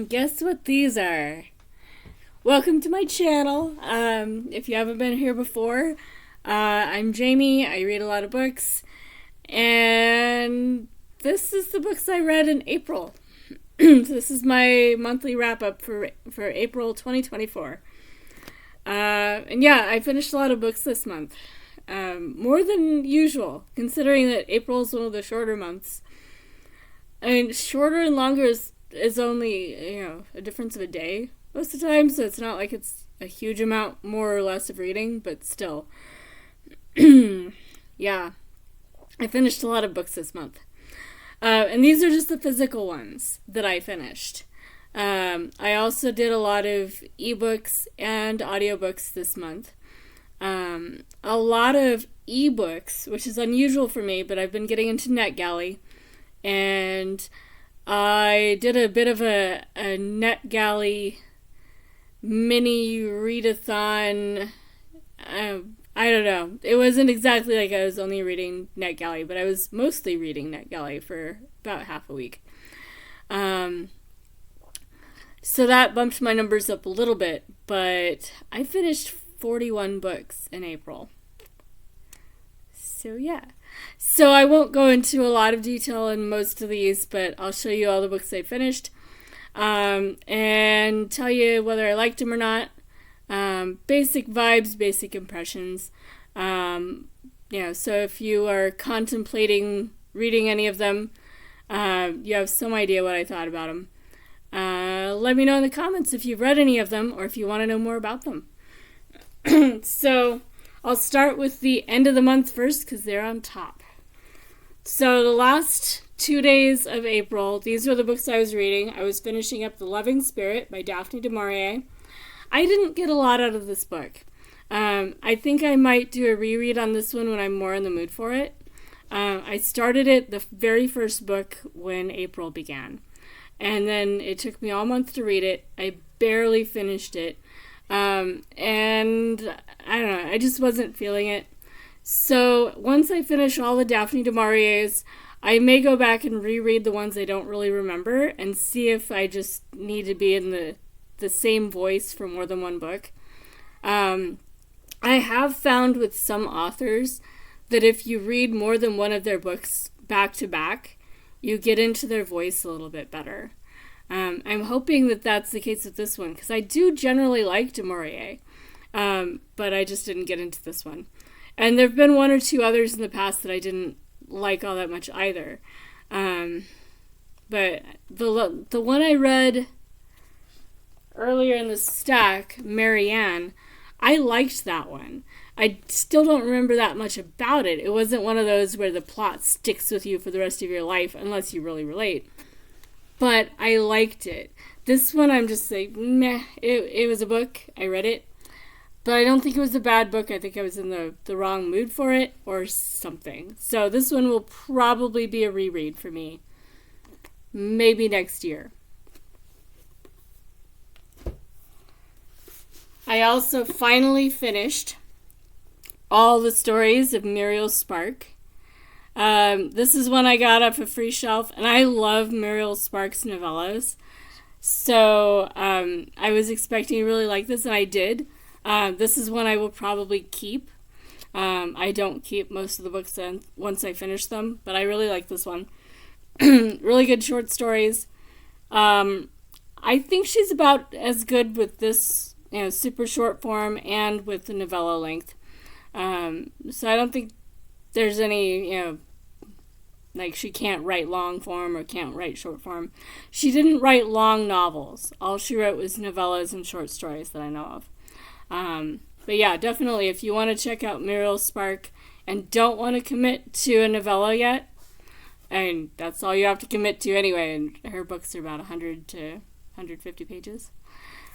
Guess what these are? Welcome to my channel. If you haven't been here before, I'm Jamie. I read a lot of books, and this is the books I read in April. This is my monthly wrap-up for April 2024. And yeah, I finished a lot of books this month. More than usual, considering that April is one of the shorter months. I mean, shorter and longer is only, a difference of a day most of the time, so it's not like it's a huge amount more or less of reading, but still. Yeah, I finished a lot of books this month. And these are just the physical ones that I finished. I also did a lot of ebooks and audiobooks this month. A lot of ebooks, which is unusual for me, but I've been getting into NetGalley. And I did a bit of a NetGalley mini readathon. I don't know. It wasn't exactly like I was only reading NetGalley, but I was mostly reading NetGalley for about half a week. So that bumped my numbers up a little bit, but I finished 41 books in April. So yeah. So I won't go into a lot of detail in most of these, but I'll show you all the books I finished, and tell you whether I liked them or not. Basic vibes, basic impressions. So if you are contemplating reading any of them, you have some idea what I thought about them. Let me know in the comments if you've read any of them or if you want to know more about them. So I'll start with the end of the month first because they're on top. So the last 2 days of April, these were the books I was reading. I was finishing up The Loving Spirit by Daphne du Maurier. I didn't get a lot out of this book. I think I might do a reread on this one when I'm more in the mood for it. I started it, the very first book, when April began. And then it took me all month to read it. I barely finished it. And I don't know, I just wasn't feeling it. So once I finish all the Daphne du Mauriers, I may go back and reread the ones I don't really remember and see if I just need to be in the same voice for more than one book. I have found with some authors that if you read more than one of their books back to back, you get into their voice a little bit better. I'm hoping that that's the case with this one, because I do generally like du Maurier, but I just didn't get into this one. And there have been one or two others in the past that I didn't like all that much either. But the one I read earlier in the stack, Marianne, I liked that one. I still don't remember that much about it. It wasn't one of those where the plot sticks with you for the rest of your life, unless you really relate. But I liked it. This one, I'm just like, meh. It was a book. I read it. But I don't think it was a bad book. I think I was in the wrong mood for it or something. So this one will probably be a reread for me. Maybe next year. I also finally finished all the stories of Muriel Spark. This is one I got off a free shelf, and I love Muriel Spark's novellas. So I was expecting to really like this, and I did. This is one I will probably keep. I don't keep most of the books once I finish them, but I really like this one. Really good short stories. I think she's about as good with this, super short form and with the novella length. So I don't think there's any, like she can't write long form or can't write short form. She didn't write long novels. All she wrote was novellas and short stories that I know of. But yeah, definitely if you want to check out Muriel Spark and don't want to commit to a novella yet, and that's all you have to commit to anyway, and her books are about 100 to 150 pages.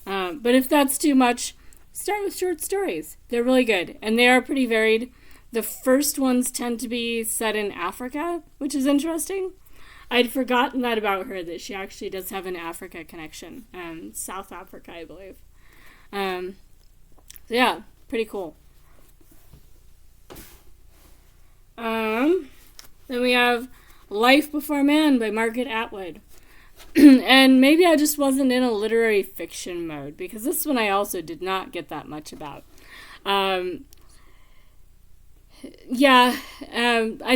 But if that's too much, start with short stories. They're really good, and they are pretty varied. The first ones tend to be set in Africa, which is interesting. I'd forgotten that about her, that she actually does have an Africa connection. South Africa, I believe. So yeah, pretty cool. Then we have Life Before Man by Margaret Atwood. And maybe I just wasn't in a literary fiction mode, because this one I also did not get that much about. I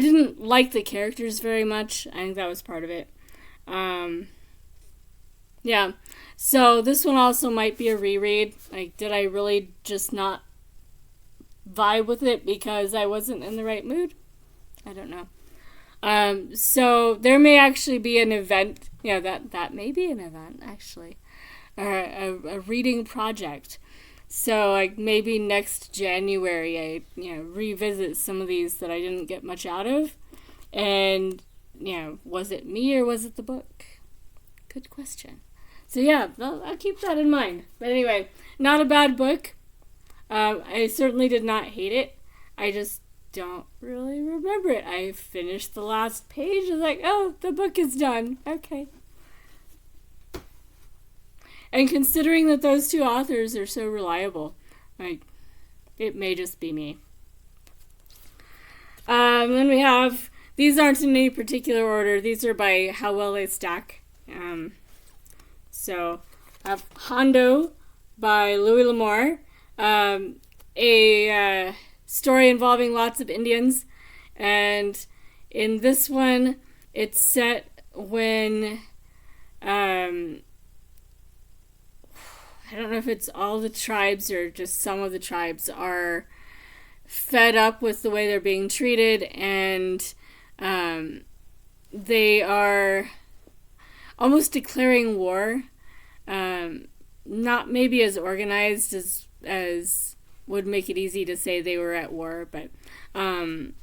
didn't like the characters very much. I think that was part of it. So this one also might be a reread. Like, did I really just not vibe with it because I wasn't in the right mood? I don't know. So there may actually be an event. That may be an event, actually. A reading project. So, like, maybe next January I, revisit some of these that I didn't get much out of. And, was it me or was it the book? Good question. So, yeah, I'll keep that in mind. But anyway, not a bad book. I certainly did not hate it. I just don't really remember it. I finished the last page. I was like, oh, the book is done. Okay. And considering that those two authors are so reliable, like, it may just be me. Then we have, these aren't in any particular order. These are by how well they stack. So I have Hondo by Louis L'Amour. A story involving lots of Indians. And in this one, it's set when, I don't know if it's all the tribes or just some of the tribes are fed up with the way they're being treated, and they are almost declaring war. Not maybe as organized as would make it easy to say they were at war, but some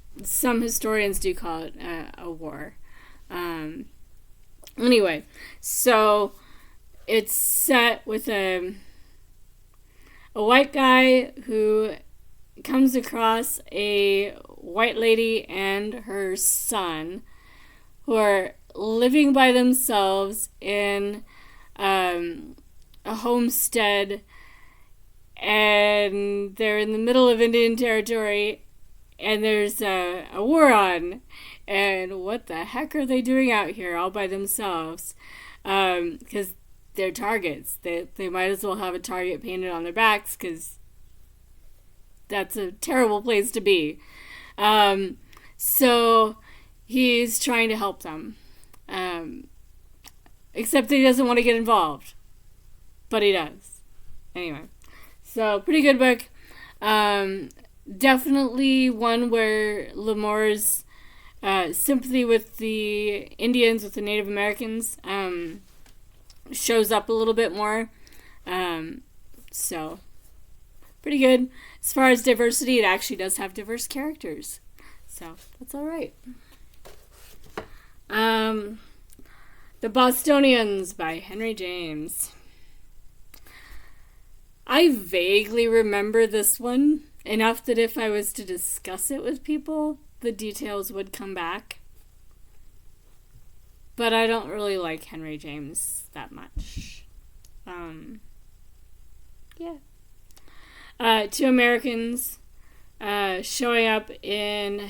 historians do call it a war. Anyway, so it's set with a white guy who comes across a white lady and her son who are living by themselves in a homestead, and they're in the middle of Indian Territory, and there's a war on, and what the heck are they doing out here all by themselves? Because they're targets. They might as well have a target painted on their backs, because that's a terrible place to be. So he's trying to help them. Except that he doesn't want to get involved. But he does. Anyway. So, pretty good book. Definitely one where L'Amour's sympathy with the Indians, with the Native Americans, shows up a little bit more. So, pretty good. As far as diversity, it actually does have diverse characters. So, that's alright. The Bostonians by Henry James. I vaguely remember this one, enough that if I was to discuss it with people, the details would come back. But I don't really like Henry James that much. Two Americans showing up in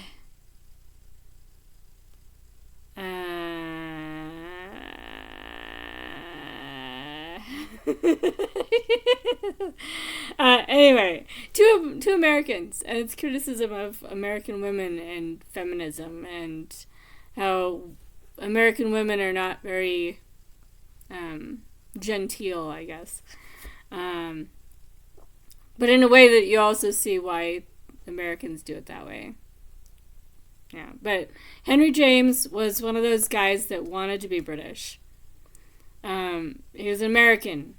anyway, two Americans, and it's criticism of American women and feminism, and how American women are not very genteel, I guess. But in a way that you also see why Americans do it that way. Yeah, but Henry James was one of those guys that wanted to be British. He was an American,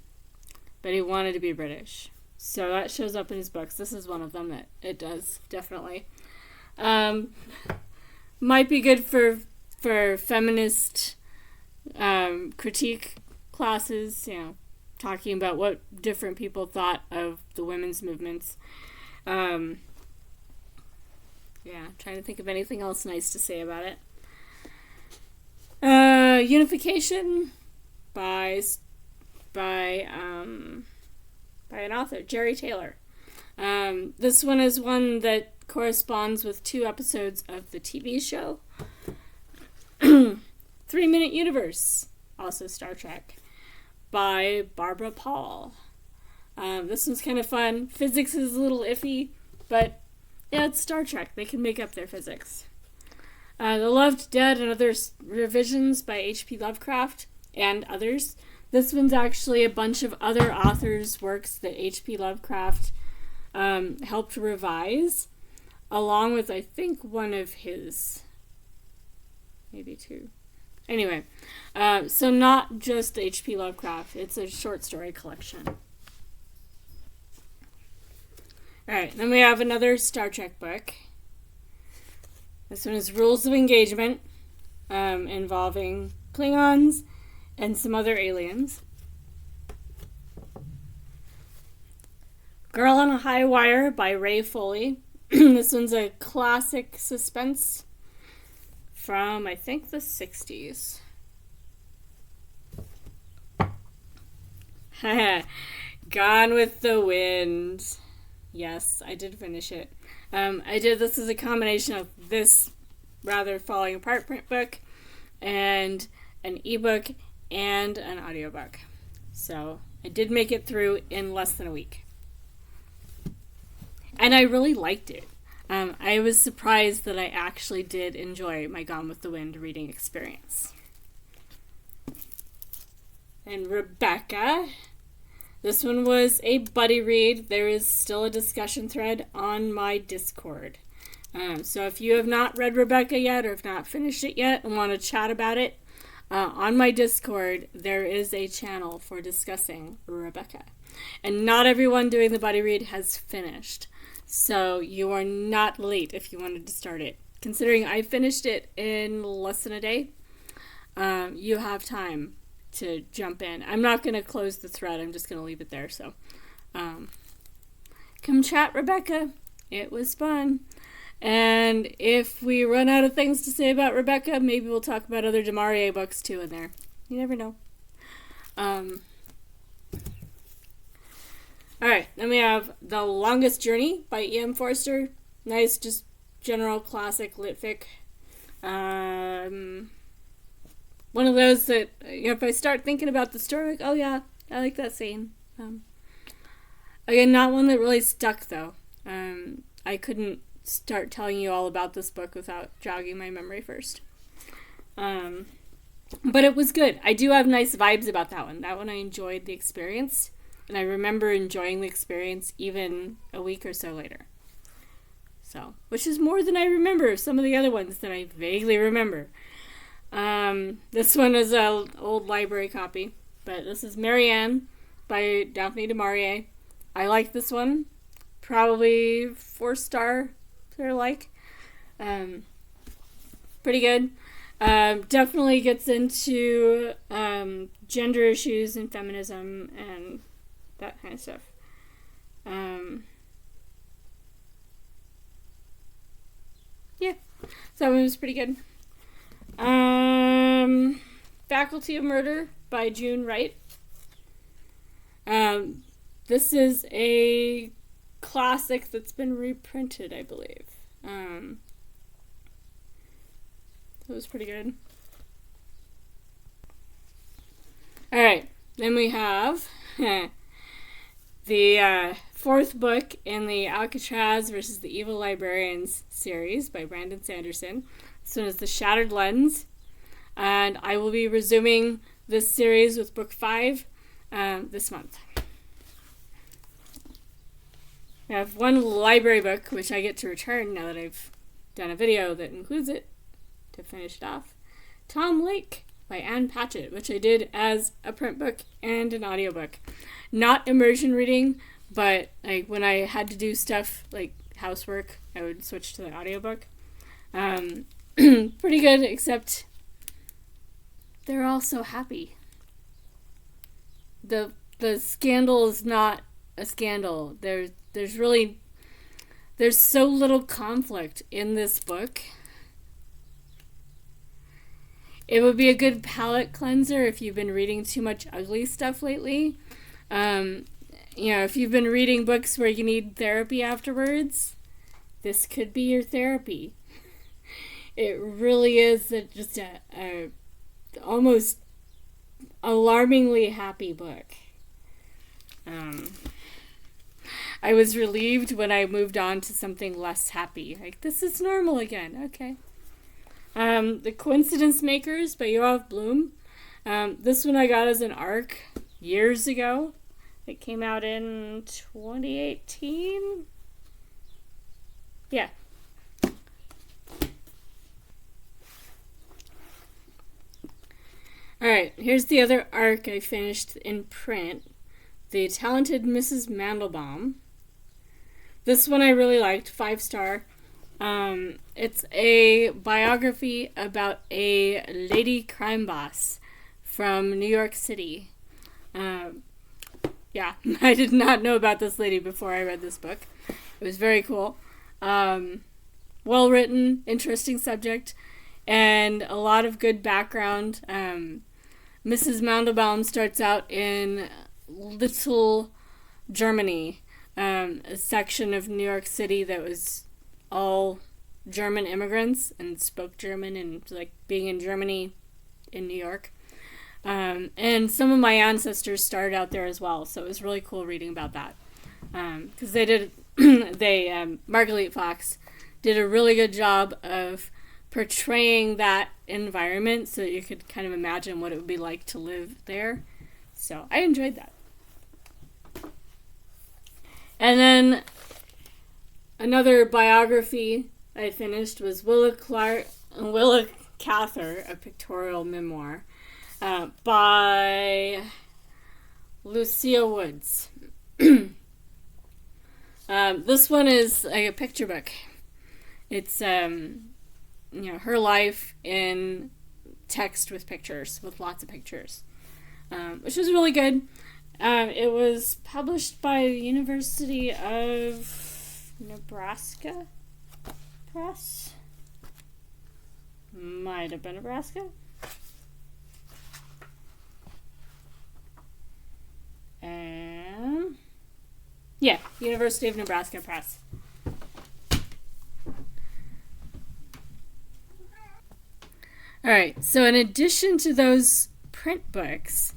but he wanted to be British. So that shows up in his books. This is one of them that it does, definitely. Might be good for feminist critique classes, talking about what different people thought of the women's movements. Trying to think of anything else nice to say about it. Unification by an author, Jerry Taylor. This one is one that corresponds with 2 episodes of the TV show. 3-Minute Universe, also Star Trek, by Barbara Paul. This one's kind of fun. Physics is a little iffy, but yeah, it's Star Trek. They can make up their physics. The Loved, Dead, and Other Revisions by H.P. Lovecraft and others. This one's actually a bunch of other authors' works that H.P. Lovecraft helped revise, along with, I think, one of his. Maybe two. Anyway, so not just H.P. Lovecraft. It's a short story collection. Alright, then we have another Star Trek book. This one is Rules of Engagement, involving Klingons and some other aliens. Girl on a High Wire by Ray Foley. This one's a classic suspense from, I think, the 60s. Gone with the Wind. Yes, I did finish it. This is a combination of this rather falling apart print book and an ebook and an audiobook. So I did make it through in less than a week. And I really liked it. I was surprised that I actually did enjoy my Gone with the Wind reading experience. And Rebecca. This one was a buddy read. There is still a discussion thread on my Discord. So if you have not read Rebecca yet or have not finished it yet and want to chat about it, on my Discord, there is a channel for discussing Rebecca. And not everyone doing the buddy read has finished. So you are not late if you wanted to start it. Considering I finished it in less than a day, you have time to jump in. I'm not going to close the thread. I'm just going to leave it there. So come chat, Rebecca. It was fun. And if we run out of things to say about Rebecca, maybe we'll talk about other DeMaurier books too in there. You never know. Alright, then we have The Longest Journey by E.M. Forster. Nice, just general classic litfic. One of those that, if I start thinking about the story, like, oh yeah, I like that scene. Again, not one that really stuck though. I couldn't start telling you all about this book without jogging my memory first. But it was good. I do have nice vibes about that one. That one I enjoyed the experience. And I remember enjoying the experience even a week or so later. So, which is more than I remember some of the other ones that I vaguely remember. This one is an old library copy, but this is Marianne by Daphne du Maurier. I like this one. Probably 4-star, they're like. Pretty good. Definitely gets into gender issues and feminism and that kind of stuff. Yeah, so that one was pretty good. Faculty of Murder by June Wright. This is a classic that's been reprinted, I believe. It was pretty good. Alright, then we have the fourth book in the Alcatraz versus the Evil Librarians series by Brandon Sanderson. This one is The Shattered Lens. And I will be resuming this series with book 5 this month. I have one library book, which I get to return now that I've done a video that includes it to finish it off. Tom Lake by Ann Patchett, which I did as a print book and an audiobook. Not immersion reading, but like when I had to do stuff like housework, I would switch to the audiobook. Pretty good, except they're all so happy. The scandal is not a scandal. There's so little conflict in this book. It would be a good palate cleanser if you've been reading too much ugly stuff lately. If you've been reading books where you need therapy afterwards, this could be your therapy. It really is just a almost alarmingly happy book. I was relieved when I moved on to something less happy. Like, this is normal again. Okay. The Coincidence Makers by Yoav Bloom. This one I got as an ARC years ago. It came out in 2018. Yeah. Alright, here's the other ARC I finished in print. The Talented Mrs. Mandelbaum. This one I really liked, 5-star. It's a biography about a lady crime boss from New York City. Yeah, I did not know about this lady before I read this book. It was very cool. Well written, interesting subject, and a lot of good background. Mrs. Mandelbaum starts out in Little Germany, a section of New York City that was all German immigrants and spoke German, and like being in Germany in New York. And some of my ancestors started out there as well, so it was really cool reading about that. Because Marguerite Fox did a really good job of portraying that environment so that you could kind of imagine what it would be like to live there. So I enjoyed that. And then another biography I finished was Willa Cather, a pictorial memoir, by Lucia Woods. This one is like a picture book. It's her life in text with pictures, with lots of pictures, which was really good. It was published by the University of Nebraska Press. Might have been Nebraska. Yeah, University of Nebraska Press. Alright, so in addition to those print books,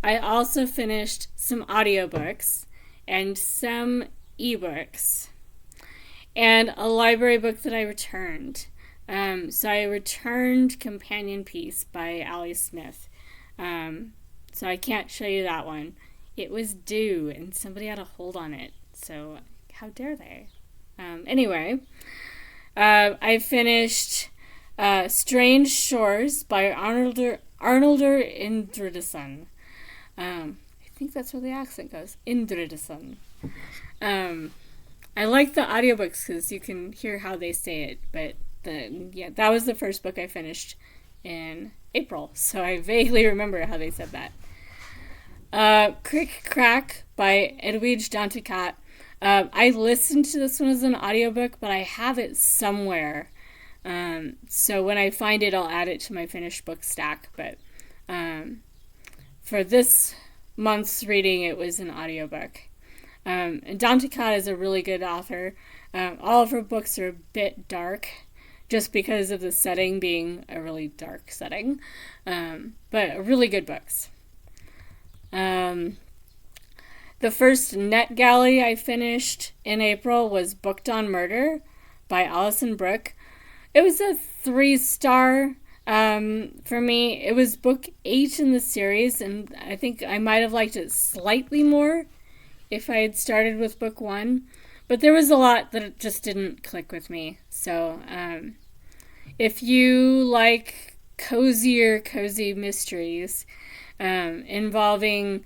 I also finished some audiobooks and some ebooks and a library book that I returned. So I returned Companion Piece by Ali Smith. So I can't show you that one. It was due and somebody had a hold on it. So how dare they? Anyway, I finished Strange Shores by Arnoldur Indridason. I think that's where the accent goes. Indridason. I like the audiobooks because you can hear how they say it, but that was the first book I finished in April, so I vaguely remember how they said that. Crick Crack by Edwidge Danticat. I listened to this one as an audiobook, but I have it somewhere. So when I find it, I'll add it to my finished book stack. But for this month's reading, it was an audiobook. And Danticat is a really good author. All of her books are a bit dark, just because of the setting being a really dark setting. But really good books. The first NetGalley I finished in April was Booked on Murder by Alison Brooke. It was a 3-star for me. It was book 8 in the series, and I think I might have liked it slightly more if I had started with book 1. But there was a lot that just didn't click with me. So if you like cozy mysteries involving,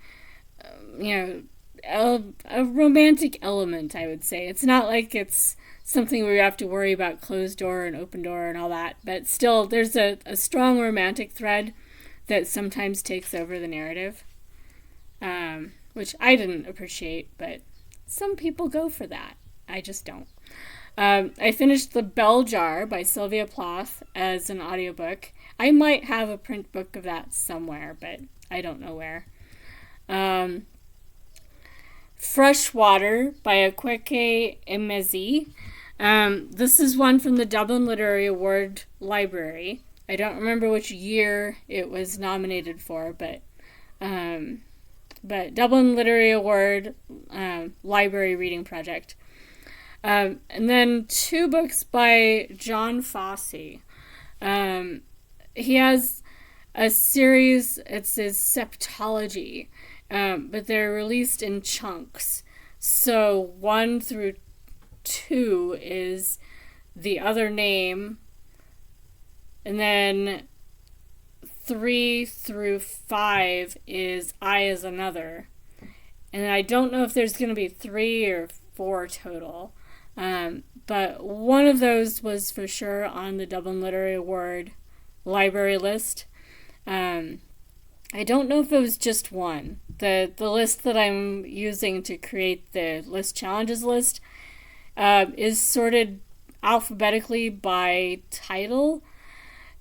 a romantic element, I would say. It's not like it's something where you have to worry about closed door and open door and all that, but still there's a strong romantic thread that sometimes takes over the narrative, which I didn't appreciate, but some people go for that. I just don't. I finished The Bell Jar by Sylvia Plath as an audiobook. I might have a print book of that somewhere, but I don't know where. Freshwater by Akweke Emezi. This is one from the Dublin Literary Award Library. I don't remember which year it was nominated for, but Dublin Literary Award Library Reading Project. And then 2 books by John Fosse. He has a series, it's his Septology, but they're released in chunks. So 1 through 2 is The Other Name, and then 3 through 5 is I As Another. And I don't know if there's going to be 3 or 4 total. But one of those was for sure on the Dublin Literary Award library list. I don't know if it was just one. The list that I'm using to create the list challenges list is sorted alphabetically by title,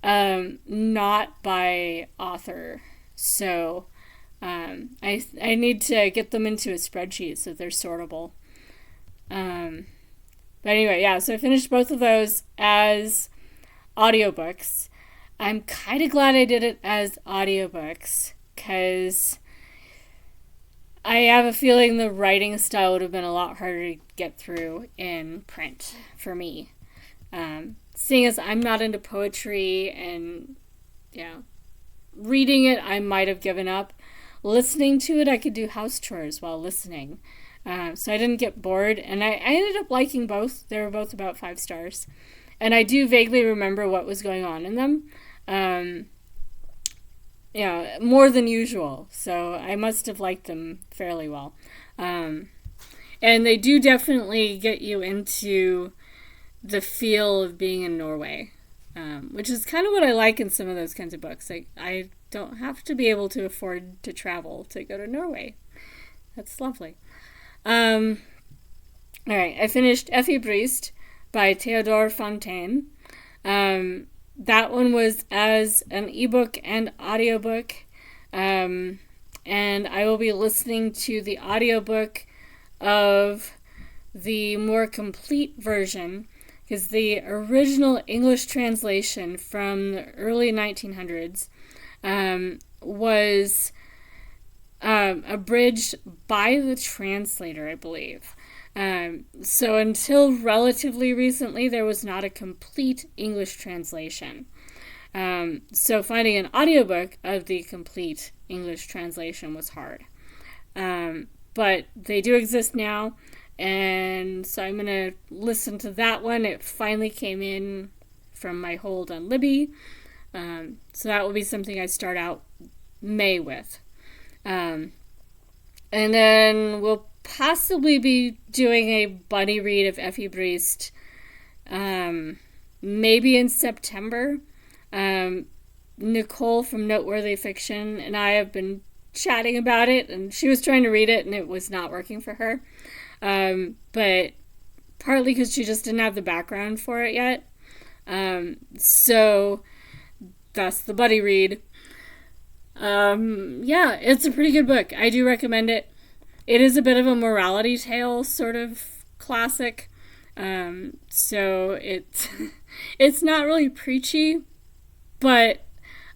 not by author. So I need to get them into a spreadsheet so they're sortable. But anyway, yeah, so I finished both of those as audiobooks. I'm kind of glad I did it as audiobooks because I have a feeling the writing style would have been a lot harder to get through in print for me. Seeing as I'm not into poetry and, reading it, I might have given up. Listening to it, I could do house chores while listening. So I didn't get bored, and I ended up liking both. They were both about 5 stars. And I do vaguely remember what was going on in them. More than usual. So I must have liked them fairly well. And they do definitely get you into the feel of being in Norway, which is kind of what I like in some of those kinds of books. Like, I don't have to be able to afford to travel to go to Norway. That's lovely. All right, I finished Effie Briest by Theodore Fontaine. That one was as an ebook and audiobook. And I will be listening to the audiobook of the more complete version because the original English translation from the early 1900s was abridged by the translator, I believe. So until relatively recently, there was not a complete English translation. So finding an audiobook of the complete English translation was hard. But they do exist now, and so I'm going to listen to that one. It finally came in from my hold on Libby. So that will be something I start out May with. And then we'll possibly be doing a buddy read of Effie Briest maybe in September. Nicole from Noteworthy Fiction and I have been chatting about it, and she was trying to read it and it was not working for her. But partly because she just didn't have the background for it yet. So that's the buddy read. It's a pretty good book. I do recommend it. It is a bit of a morality tale sort of classic. So it's not really preachy, but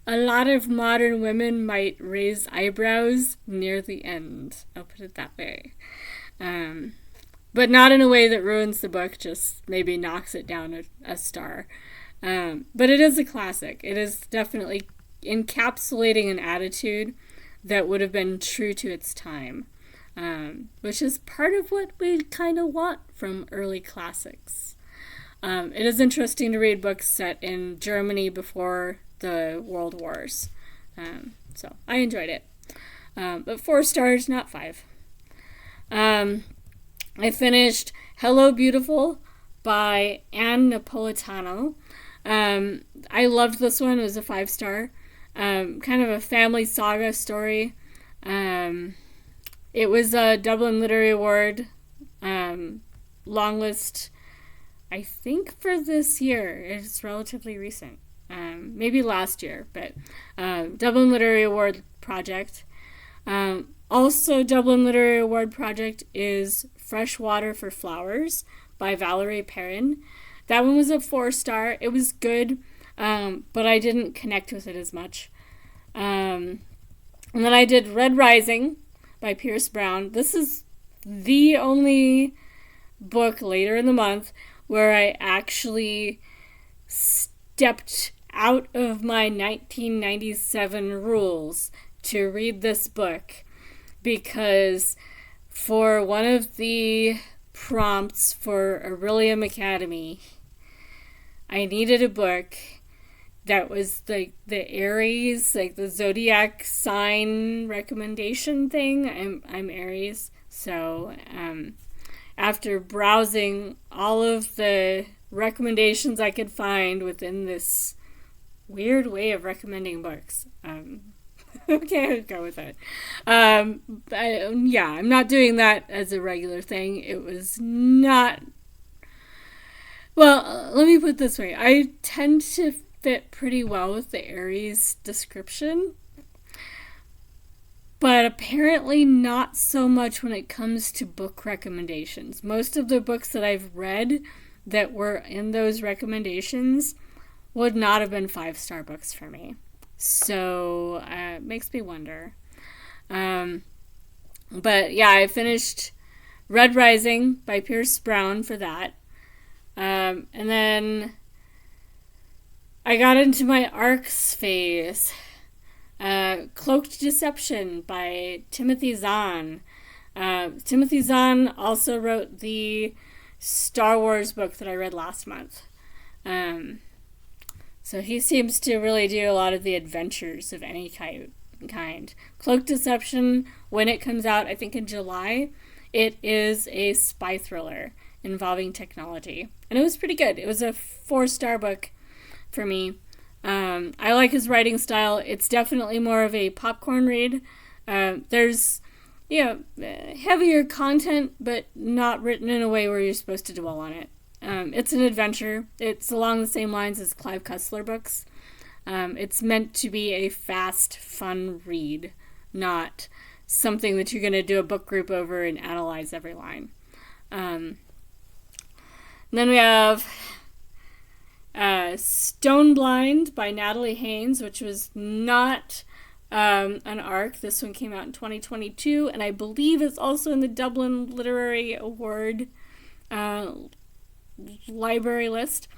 a lot of modern women might raise eyebrows near the end. I'll put it that way. But not in a way that ruins the book, just maybe knocks it down a star. But it is a classic. It is definitely encapsulating an attitude that would have been true to its time, which is part of what we kind of want from early classics. It is interesting to read books set in Germany before the World Wars. So I enjoyed it. But 4 stars, not 5. I finished Hello Beautiful by Anne Napolitano. I loved this one. It was a 5 star. Kind of a family saga story. It was a Dublin Literary Award long list, I think, for this year. It's relatively recent. Maybe last year, but Dublin Literary Award project. Also, Dublin Literary Award project is Fresh Water for Flowers by Mallory Ravenmount. That one was a 4-star. It was good, but I didn't connect with it as much. And then I did Red Rising by Pierce Brown. This is the only book later in the month where I actually stepped out of my 1997 rules to read this book, because for one of the prompts for Orillium Academy, I needed a book that was the Aries, like the zodiac sign recommendation thing. I'm Aries, so after browsing all of the recommendations I could find within this weird way of recommending books, okay, I'll go with it. I'm not doing that as a regular thing. It was not. Well, let me put it this way. I tend to fit pretty well with the Aries description, but apparently not so much when it comes to book recommendations. Most of the books that I've read that were in those recommendations would not have been 5-star books for me. So it makes me wonder. But yeah, I finished Red Rising by Pierce Brown for that. And then I got into my arcs phase. Cloaked Deception by Timothy Zahn. Timothy Zahn also wrote the Star Wars book that I read last month. So he seems to really do a lot of the adventures of any kind. Cloaked Deception, when it comes out, I think in July, it is a spy thriller involving technology. And it was pretty good. It was a 4-star book for me. I like his writing style. It's definitely more of a popcorn read. There's, heavier content, but not written in a way where you're supposed to dwell on it. It's an adventure. It's along the same lines as Clive Cussler books. It's meant to be a fast, fun read, not something that you're going to do a book group over and analyze every line. Then we have Stone Blind by Natalie Haynes, which was not an arc. This one came out in 2022, and I believe it's also in the Dublin Literary Award library list.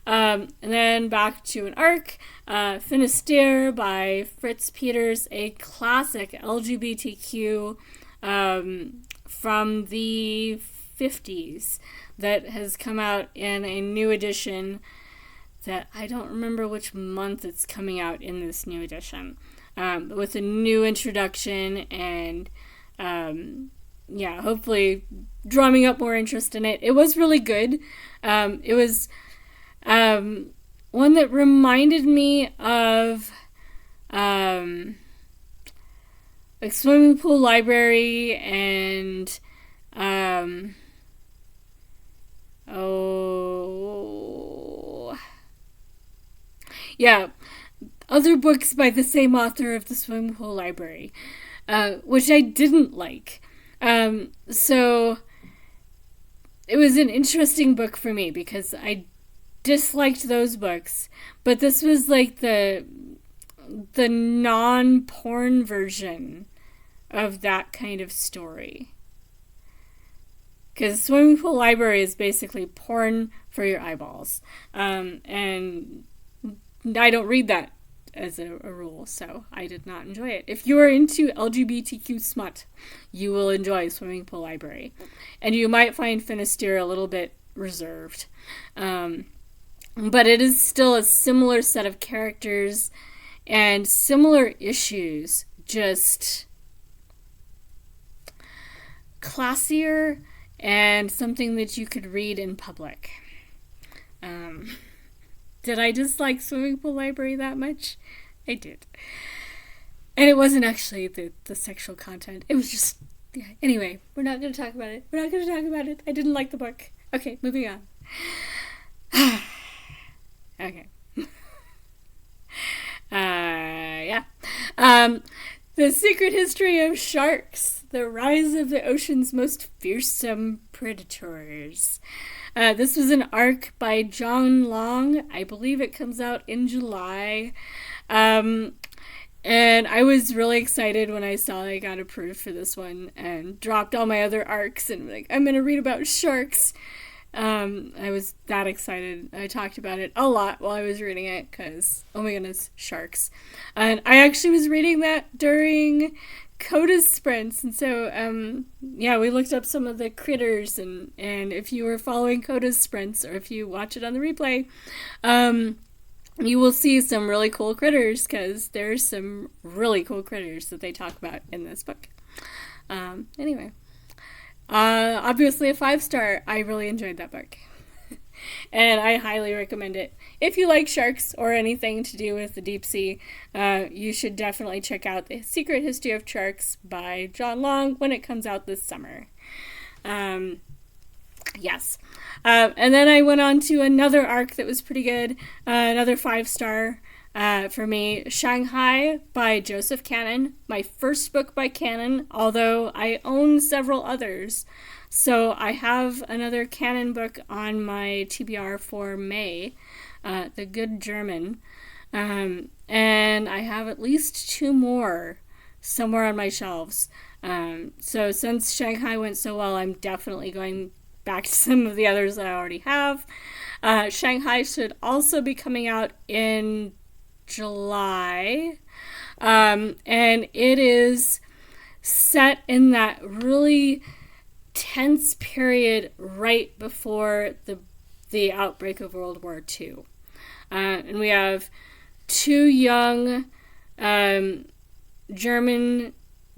And then back to an arc, Finisterre by Fritz Peters, a classic LGBTQ from the 50s that has come out in a new edition that I don't remember which month it's coming out in this new edition, with a new introduction and hopefully drumming up more interest in it. It was really good. It was one that reminded me of like Swimming Pool Library and other books by the same author of the Swimming Pool Library, which I didn't like. So it was an interesting book for me because I disliked those books, but this was like the non-porn version of that kind of story. Because Swimming Pool Library is basically porn for your eyeballs. And I don't read that as a rule, so I did not enjoy it. If you are into LGBTQ smut, you will enjoy Swimming Pool Library. And you might find Finisterre a little bit reserved. But it is still a similar set of characters and similar issues, just classier and something that you could read in public. Did I dislike Swimming Pool Library that much? I did. And it wasn't actually the sexual content. It was just, Anyway, we're not going to talk about it. I didn't like the book. Okay, moving on. Okay. The Secret History of Sharks, The Rise of the Ocean's Most Fearsome Predators. This was an arc by John Long. I believe it comes out in July. And I was really excited when I saw I got approved for this one and dropped all my other arcs and like, I'm going to read about sharks. I was that excited. I talked about it a lot while I was reading it because, oh my goodness, sharks. And I actually was reading that during CODA's sprints. And so, we looked up some of the critters. And if you were following CODA's sprints or if you watch it on the replay, you will see some really cool critters because there's some really cool critters that they talk about in this book. Anyway, obviously a 5-star. I really enjoyed that book. And I highly recommend it. If you like sharks or anything to do with the deep sea, you should definitely check out The Secret History of Sharks by John Long when it comes out this summer. Yes. And then I went on to another arc that was pretty good, another 5-star for me, Shanghai by Joseph Cannon. My first book by Cannon, although I own several others. So I have another Cannon book on my TBR for May, The Good German. And I have at least 2 more somewhere on my shelves. So since Shanghai went so well, I'm definitely going back to some of the others that I already have. Shanghai should also be coming out in July. And it is set in that really tense period right before the outbreak of World War II. And we have 2 young German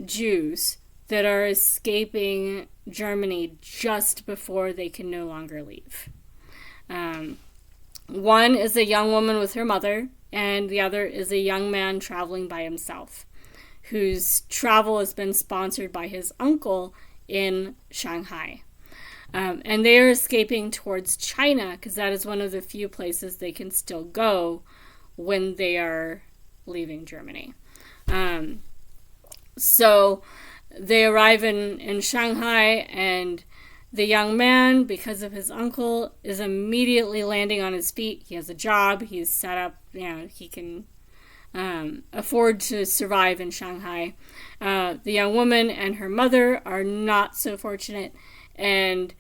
Jews that are escaping Germany just before they can no longer leave. One is a young woman with her mother, and the other is a young man traveling by himself, whose travel has been sponsored by his uncle in Shanghai. And they are escaping towards China because that is one of the few places they can still go when they are leaving Germany. So they arrive in Shanghai, and the young man, because of his uncle, is immediately landing on his feet. He has a job. He's set up. He can afford to survive in Shanghai. The young woman and her mother are not so fortunate, and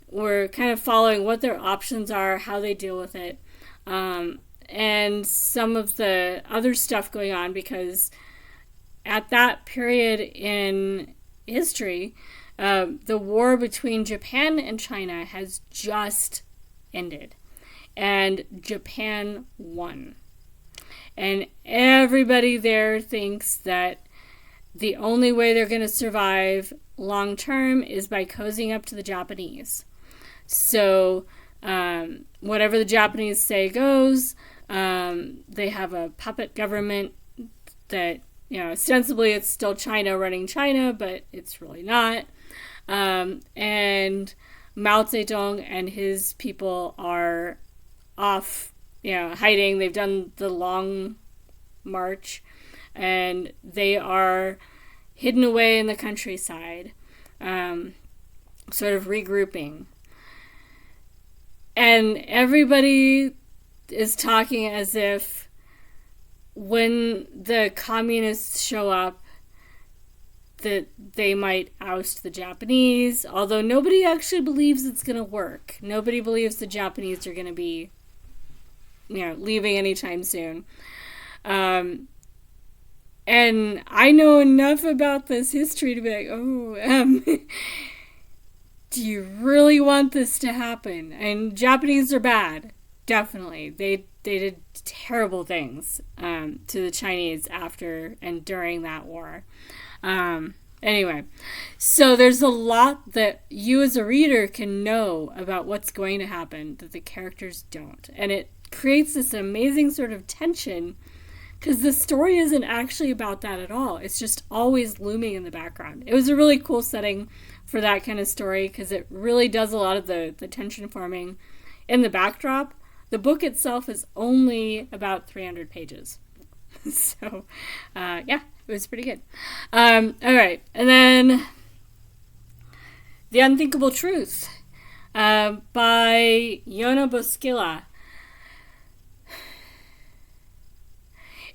we're kind of following what their options are, how they deal with it, and some of the other stuff going on, because at that period in history, the war between Japan and China has just ended, and Japan won. And everybody there thinks that the only way they're going to survive long term is by cozying up to the Japanese. So whatever the Japanese say goes. They have a puppet government that, ostensibly it's still China running China, but it's really not. And Mao Zedong and his people are off, hiding. They've done the long march, and they are hidden away in the countryside, sort of regrouping. And everybody is talking as if when the communists show up, that they might oust the Japanese, although nobody actually believes it's going to work. Nobody believes the Japanese are going to be, leaving anytime soon. And I know enough about this history to be like, do you really want this to happen? And Japanese are bad, definitely. They did terrible things to the Chinese after and during that war. Anyway, so there's a lot that you as a reader can know about what's going to happen that the characters don't. And it creates this amazing sort of tension because the story isn't actually about that at all. It's just always looming in the background. It was a really cool setting for that kind of story because it really does a lot of the tension forming in the backdrop. The book itself is only about 300 pages. So, it was pretty good. All right. And then The Unthinkable Truth by Yona Boskila.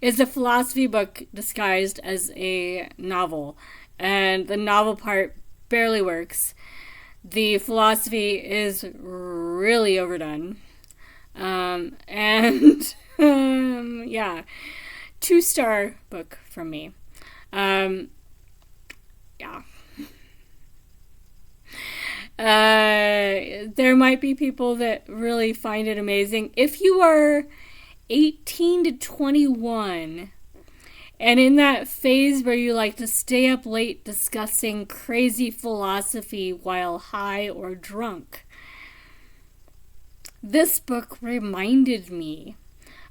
It's a philosophy book disguised as a novel, and the novel part barely works. The philosophy is really overdone. And yeah, 2-star book from me. Yeah. There might be people that really find it amazing. If you are 18 to 21 and in that phase where you like to stay up late discussing crazy philosophy while high or drunk, this book reminded me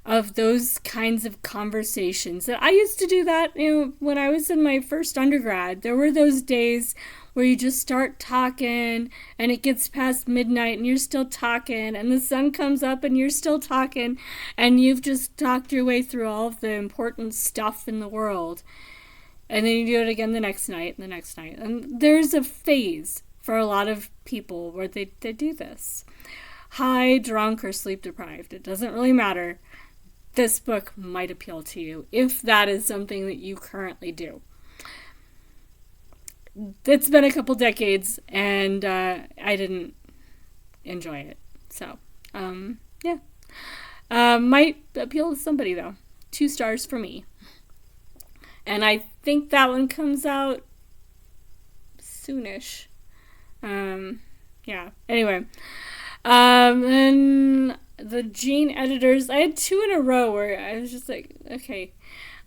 of those kinds of conversations. And I used to do that, when I was in my first undergrad. There were those days where you just start talking and it gets past midnight and you're still talking and the sun comes up and you're still talking and you've just talked your way through all of the important stuff in the world. And then you do it again the next night and the next night. And there's a phase for a lot of people where they do this. High, drunk, or sleep deprived. It doesn't really matter. This book might appeal to you if that is something that you currently do. It's been a couple decades and I didn't enjoy it. So, yeah. Might appeal to somebody though. 2 stars for me. And I think that one comes out soonish. Yeah. Anyway. And the Gene editors, I had 2 in a row where I was just like, okay,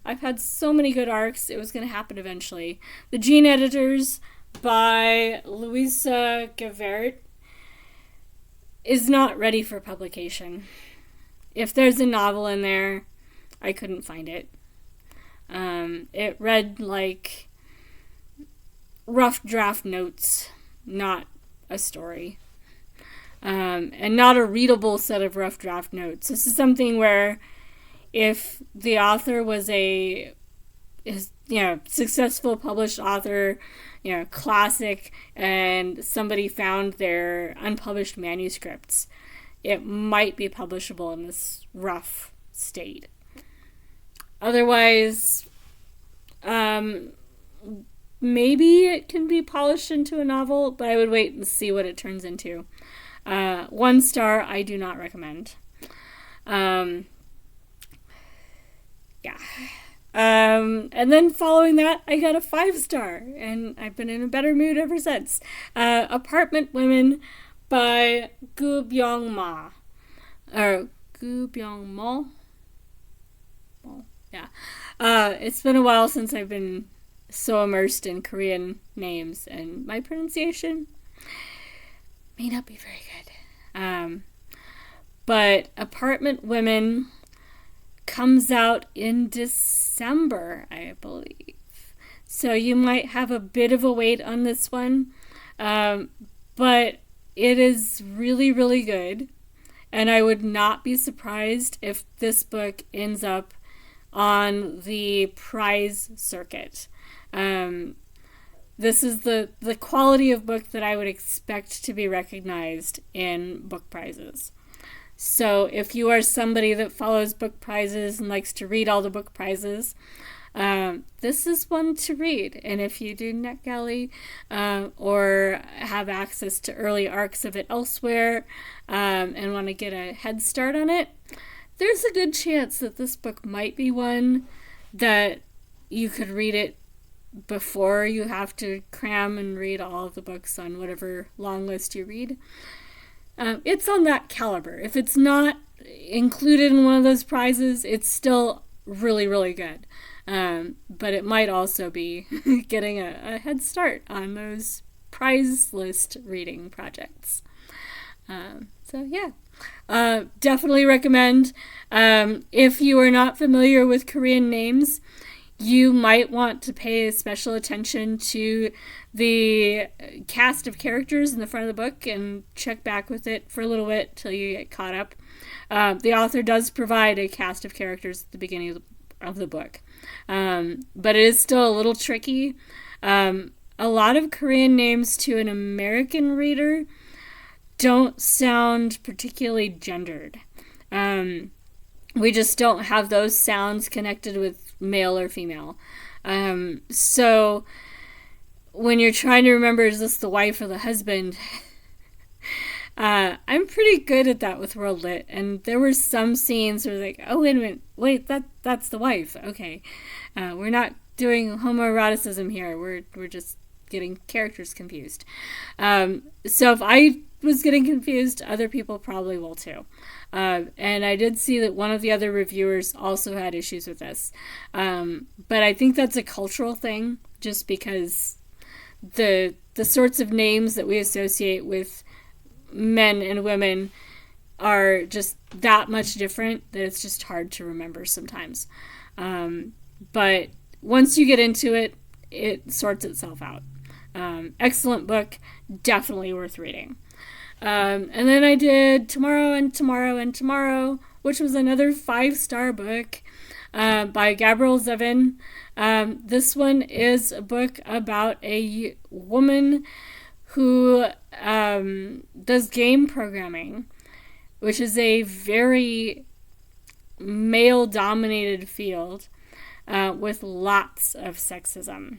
I've had so many good arcs, it was going to happen eventually. The Gene editors by Louisa Gavert is not ready for publication. If there's a novel in there, I couldn't find it. It read like rough draft notes, not a story. And not a readable set of rough draft notes. This is something where if the author was a successful published author, classic, and somebody found their unpublished manuscripts, it might be publishable in this rough state. Otherwise, maybe it can be polished into a novel, but I would wait and see what it turns into. 1 star, I do not recommend. Yeah. And then following that, I got a 5-star, and I've been in a better mood ever since. Apartment Women by Gu Byung-ma. Or Gu Byung-ma? Well, yeah. It's been a while since I've been so immersed in Korean names, and my pronunciation may not be very good. But Apartment Women comes out in December, I believe. So you might have a bit of a wait on this one. But it is really, really good. And I would not be surprised if this book ends up on the prize circuit. This is the quality of book that I would expect to be recognized in book prizes. So if you are somebody that follows book prizes and likes to read all the book prizes, this is one to read. And if you do NetGalley or have access to early arcs of it elsewhere and want to get a head start on it, there's a good chance that this book might be one that you could read it before you have to cram and read all of the books on whatever long list you read. It's on that caliber. If it's not included in one of those prizes, it's still really, really good. But it might also be getting a head start on those prize list reading projects. So yeah, definitely recommend. If you are not familiar with Korean names, you might want to pay special attention to the cast of characters in the front of the book and check back with it for a little bit till you get caught up. The author does provide a cast of characters at the beginning of the book, but it is still a little tricky. A lot of Korean names to an American reader don't sound particularly gendered. We just don't have those sounds connected with male or female. So when you're trying to remember, is this the wife or the husband? I'm pretty good at that with World Lit, and there were some scenes where like, oh, wait a minute, wait, that's the wife. Okay, we're not doing homoeroticism here. We're just getting characters confused. So if I was getting confused, other people probably will too. And I did see that one of the other reviewers also had issues with this. But I think that's a cultural thing, just because the sorts of names that we associate with men and women are just that much different that it's just hard to remember sometimes. But once you get into it, it sorts itself out. Excellent book, definitely worth reading. And then I did Tomorrow and Tomorrow and Tomorrow, which was another 5-star book by Gabrielle Zevin. This one is a book about a woman who does game programming, which is a very male-dominated field with lots of sexism.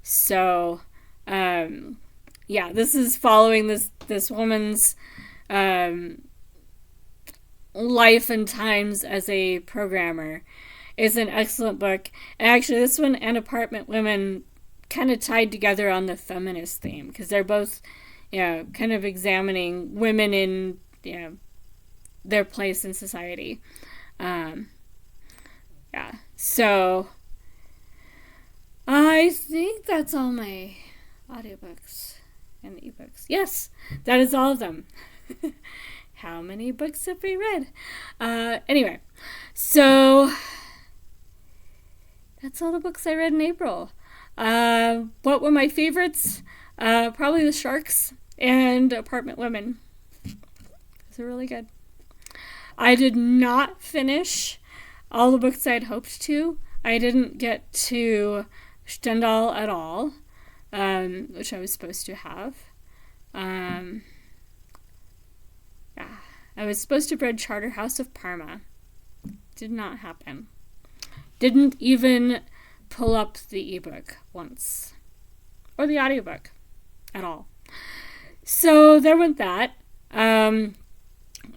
So, this is following this woman's life and times as a programmer. It's an excellent book. And actually, this one and Apartment Women kind of tied together on the feminist theme, because they're both, kind of examining women in, their place in society. So I think that's all my audiobooks and ebooks. Yes, that is all of them. How many books have we read? Anyway, so that's all the books I read in April. What were my favorites? Probably The Sharks and Apartment Women. Those are really good. I did not finish all the books I'd hoped to. I didn't get to Stendhal at all, which I was supposed to have. I was supposed to have read Charterhouse of Parma. Did not happen. Didn't even pull up the ebook once. Or the audiobook at all. So there went that.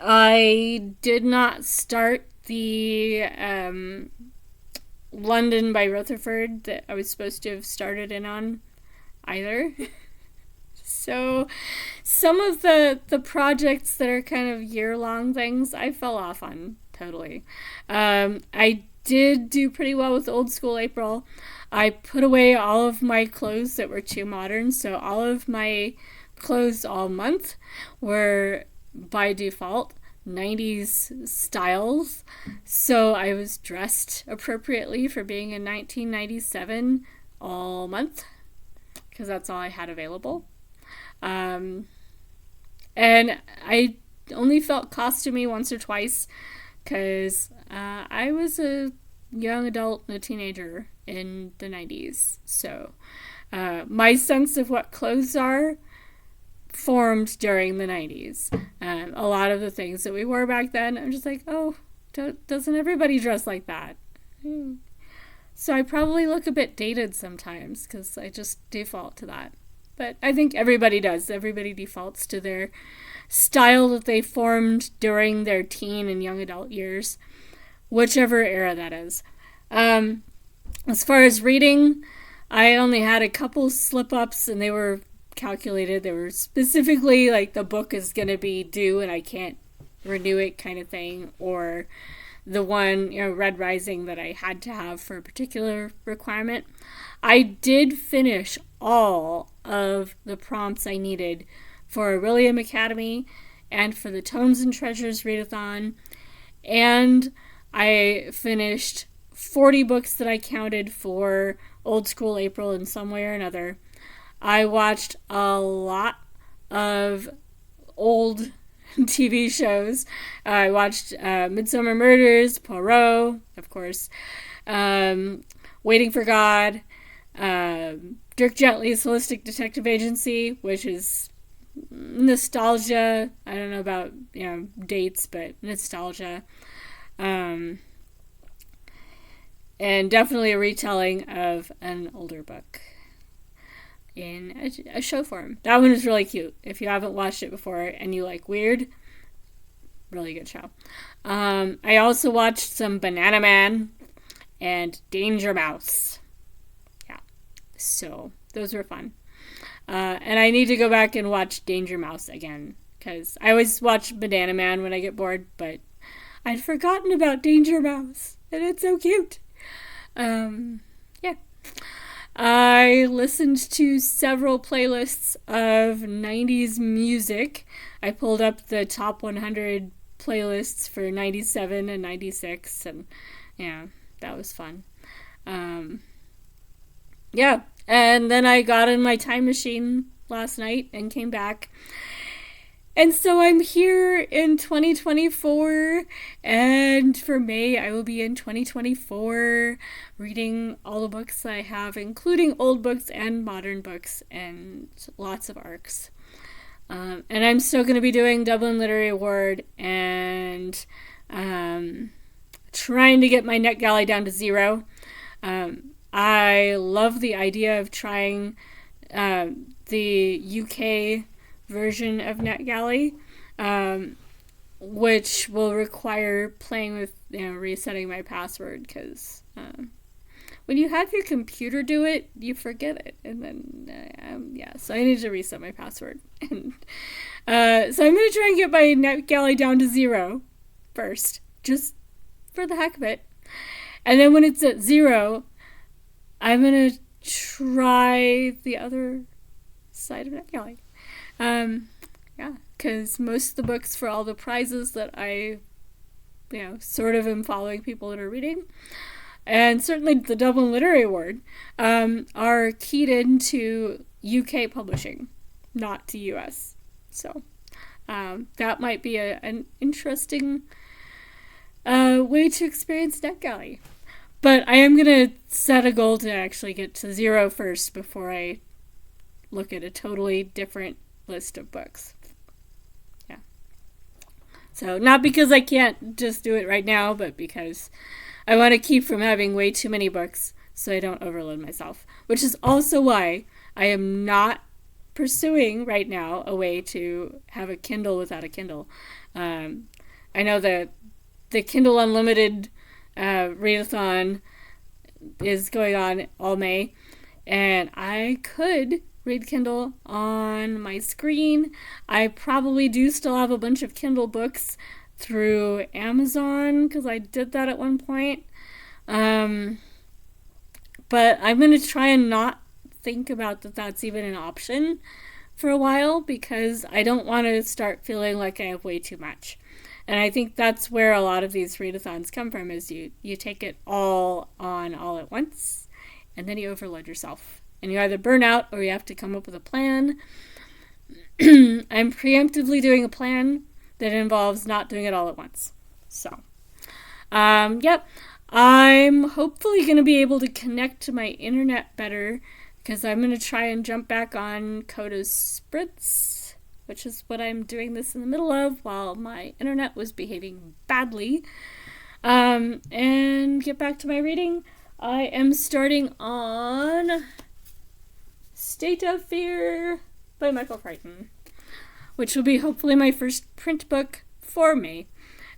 I did not start the London by Rutherford that I was supposed to have started in on either. So some of the projects that are kind of year-long things, I fell off on totally. I did do pretty well with Old School April. I put away all of my clothes that were too modern, so all of my clothes all month were by default 90s styles, so I was dressed appropriately for being in 1997 all month, because that's all I had available. And I only felt costumey once or twice, because I was a young adult and a teenager in the 90s, so my sense of what clothes are formed during the 90s. A lot of the things that we wore back then, I'm just like, oh, doesn't everybody dress like that? So I probably look a bit dated sometimes, because I just default to that. But I think everybody does. Everybody defaults to their style that they formed during their teen and young adult years, whichever era that is. As far as reading, I only had a couple slip-ups, and they were calculated. They were specifically like the book is going to be due and I can't renew it kind of thing, or the one, Red Rising, that I had to have for a particular requirement. I did finish all of the prompts I needed for Orillium Academy and for the Tomes and Treasures readathon, and I finished 40 books that I counted for Old School April in some way or another. I watched a lot of old TV shows. I watched Midsummer Murders, Poirot, of course, Waiting for God, Dirk Gently's Holistic Detective Agency, which is nostalgia. I don't know about, dates, but nostalgia. And definitely a retelling of an older book in a show form. That one is really cute. If you haven't watched it before and you like weird, really good show. I also watched some Banana Man and Danger Mouse. Yeah, so those were fun. And I need to go back and watch Danger Mouse again, because I always watch Banana Man when I get bored, but I'd forgotten about Danger Mouse, and it's so cute. Yeah. I listened to several playlists of 90s music. I pulled up the top 100 playlists for 97 and 96, and yeah, that was fun. Yeah, and then I got in my time machine last night and came back. And so I'm here in 2024, and for May I will be in 2024 reading all the books I have, including old books and modern books, and lots of arcs. And I'm still going to be doing Dublin Literary Award and trying to get my NetGalley down to 0. I love the idea of trying the UK version of NetGalley, which will require playing with, resetting my password, because when you have your computer do it, you forget it, and then so I need to reset my password. And so I'm going to try and get my NetGalley down to 0 first, just for the heck of it, and then when it's at 0, I'm going to try the other side of NetGalley. Because most of the books for all the prizes that I, sort of am following people that are reading, and certainly the Dublin Literary Award, are keyed into UK publishing, not to US. So, that might be an interesting way to experience NetGalley. But I am going to set a goal to actually get to 0 first before I look at a totally different list of books. Yeah. So not because I can't just do it right now, but because I want to keep from having way too many books so I don't overload myself. Which is also why I am not pursuing right now a way to have a Kindle without a Kindle. I know that the Kindle Unlimited readathon is going on all May, and I could read Kindle on my screen. I probably do still have a bunch of Kindle books through Amazon, because I did that at one point. But I'm going to try and not think about that's even an option for a while, because I don't want to start feeling like I have way too much. And I think that's where a lot of these readathons come from, is you take it all on all at once, and then you overload yourself. And you either burn out or you have to come up with a plan. I'm preemptively doing a plan that involves not doing it all at once. So, yep. I'm hopefully going to be able to connect to my internet better, because I'm going to try and jump back on Coda's Spritz, which is what I'm doing this in the middle of while my internet was behaving badly. And get back to my reading. I am starting on State of Fear by Michael Crichton, which will be hopefully my first print book for me.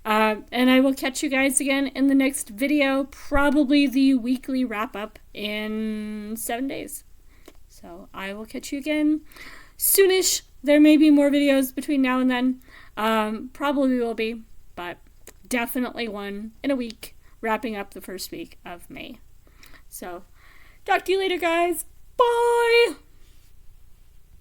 And I will catch you guys again in the next video, probably the weekly wrap-up in 7 days. So I will catch you again soonish. There may be more videos between now and then. Probably will be, but definitely one in a week, wrapping up the first week of May. So, talk to you later, guys. Bye!